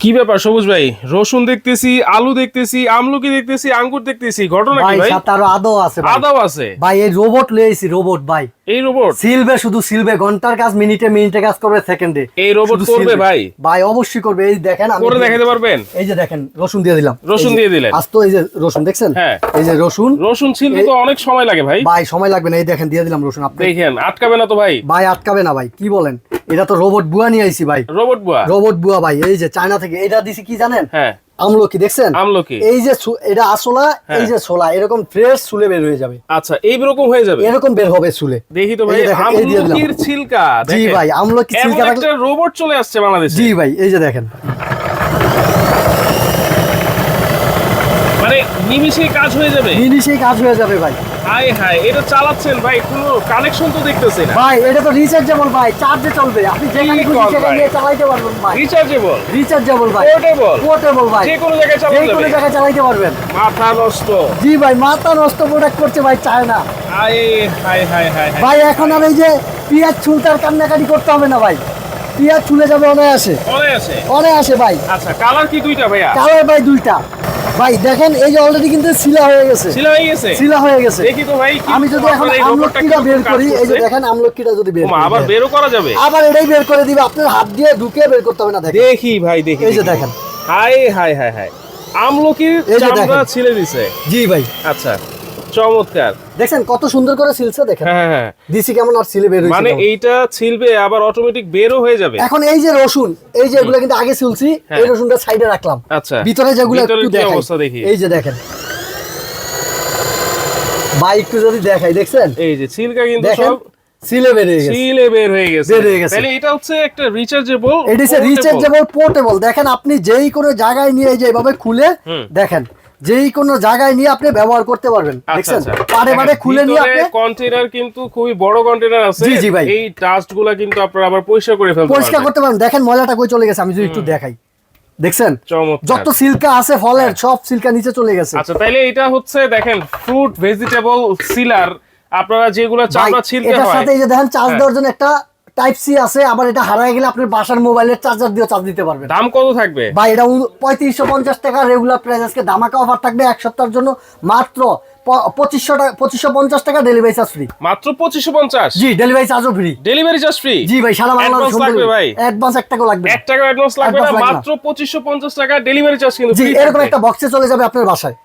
কি ব্যাপার সবুজ ভাই? রসুন দেখতেছি, আলু দেখতেছি, আমলকি দেখতেছি, আঙ্গুর দেখতেছি, ঘটনা কি ভাই? সাথে আরো আদৌ আছে ভাই। আদাও আছে ভাই এই রোবট লয়েছি, রোবট ভাই। এই রোবট সিলবে, শুধু সিলবে, ঘন্টার কাজ মিনিটে মিনিটে কাজ করবে, সেকেন্ডে। এই রোবট করবে ভাই? ভাই অবশ্যই করবে। এই দেখেন, আমি করে দেখাতে পারবেন? এই যে দেখেন, রসুন দিয়ে দিলাম। রসুন দিয়ে দিলেন? আজ তো এই যে রসুন দেখছেন, হ্যাঁ এই যে রসুন। রসুন ছিলতে তো অনেক সময় লাগে ভাই। ভাই সময় লাগবে না, এই দেখেন দিয়ে দিলাম রসুন। আপনি দেখেন আটকাবে না তো ভাই? ভাই আটকাবে না ভাই, কি বলেন? এটা তো রোবট বুয়া নিয়ে আইছি ভাই। রোবট বুয়া? রোবট বুয়া ভাই, এই যে চায়না থেকে। এটা দিছি কি জানেন? হ্যাঁ আমলকি দেখছেন? আমলকি। এই যে এটা আসলা, এই যে ছোলা, এরকম ফ্রেশ চুলে বের হয়ে যাবে। আচ্ছা এইরকম হয়ে যাবে? এরকম বের হবে চুলে। দেখি তো ভাই আমলকির ছিলকা। জি ভাই, আমলকি ছিলকা একটা রোবট চলে আসছে বাংলাদেশে। জি ভাই, এই যে দেখেন, মানে নিমিষেই কাজ হয়ে যাবে? নিমিষেই কাজ হয়ে যাবে ভাই। হায় হায়, এটা চালাচ্ছেন ভাই, কোনো কানেকশন তো দেখতেছি না ভাই। এটা তো রিচার্জেবল ভাই, চার্জে চলবে। আপনি যেখানে খুশি সেখানে নিয়ে চালাতে পারবেন ভাই। রিচার্জেবল? রিচার্জেবল ভাই, পোর্টেবল? পোর্টেবল ভাই, যে কোনো জায়গায় চালানো যে কোনো যাবে? জায়গায় চালাতে পারবেন। মাথা নষ্ট। জি ভাই, মাথা নষ্ট প্রোডাক্ট করছে ভাই চায়না। হায় হায় হায় হায় হায়। ভাই এখন আর এই যে পিয়াজ ছুলতার কান্নাকাটি করতে হবে না ভাই, পিয়াজ ছুলে যাবে অনায়াসে। অনায়াসে? অনায়াসে ভাই। আচ্ছা কালার কি দুইটা ভাইয়া? কালার ভাই দুইটা ভাই। দেখেন এই যে অলরেডি কিন্তু সিলা হয়ে গেছে। সিলা হয়ে গেছে? সিলা হয়ে গেছে। দেখি তো ভাই। আমি যদি এখন আমলকিটা বের করি, এই যে দেখেন আমলকিটা যদি বের করি, আবার বেরও করা যাবে? আবার এটাই বের করে দিবে, আপনার হাত দিয়ে ঢুকে বের করতে হবে না। দেখেন, দেখি ভাই দেখি। এই যে দেখেন, হায় হায় হায় হায়, আমলকির চামড়া ছিলে দিছে। জি ভাই। আচ্ছা চমৎকার। দেখেন কত সুন্দর করে সিলছে, দেখেন। হ্যাঁ হ্যাঁ, দিছি কেমন, আর সিলে বের হইছে মানে কেমন। এইটা ছিলবে আবার অটোমেটিক বেরও হয়ে যাবে। এখন এই যে রসুন, এই যে এগুলো কিন্তু আগে সিলছি, এই রসুনটা সাইডে রাখলাম। আচ্ছা ভিতরে যেগুলো একটু দেখাই, অবস্থা দেখি। এই যে দেখেন ভাই, একটু যদি দেখাই, দেখছেন এই যে ছিলকা কিন্তু দেখেন, সব সিলে বের হয়ে গেছে। সিলে বের হয়ে গেছে। বের হয়ে গেছে। তাহলে এটা হচ্ছে একটা রিচার্জেবল। এটা হচ্ছে রিচার্জেবল পোর্টেবল। দেখেন আপনি যেই কোনো জায়গায় নিয়ে যে এভাবে খুলে দেখেন, যেই কোনো জায়গায় নিয়ে আপনি ব্যবহার করতে পারবেন। দেখছেন পারে পারে খুলে নিয়ে আপনি। কন্টেইনার কিন্তু খুবই বড় কন্টেইনার আছে। জি জি ভাই, এই ডাস্টগুলো কিন্তু আপনারা আবার পরিষ্কার করে ফেলতে পারবেন। পরিষ্কার করতে পারবেন। দেখেন ময়লাটা কই চলে গেছে, আমি যদি একটু দেখাই, দেখছেন যত সিল্কা আছে ফলের সব সিল্কা নিচে চলে গেছে। আচ্ছা তাইলে এটা হচ্ছে দেখেন ফ্রুট ভেজিটেবল সিলার। আপনারা যেগুলো চামড়া ছিলতে হয়, এটার সাথে এই যে দেখেন চার্জ দেওয়ার জন্য একটা টাইপ সি আছে। আবার এটা হারায় গেলে আপনার বাসার মোবাইলের চার্জার দিয়ে চার্জ দিতে পারবেন। দাম কত থাকবে ভাই? এটা 3550 টাকা রেগুলার প্রাইস। আজকে ধামাকা অফার থাকবে এক সপ্তাহের জন্য, মাত্র 2550 টাকা ডেলিভারি চার্জ ফ্রি। মাত্র 2550? জি, ডেলিভারি চার্জও ফ্রি। Delivery charge free? জি ভাই, সারা বাংলাদেশ লাগবে ভাই? অ্যাডভান্স 1 টাকা লাগবে। 1 টাকা অ্যাডভান্স লাগবে না, মাত্র 2550 টাকা ডেলিভারি চার্জ কিন্তু জি, এরকম একটা বক্সে চলে যাবে আপনার বাসায়।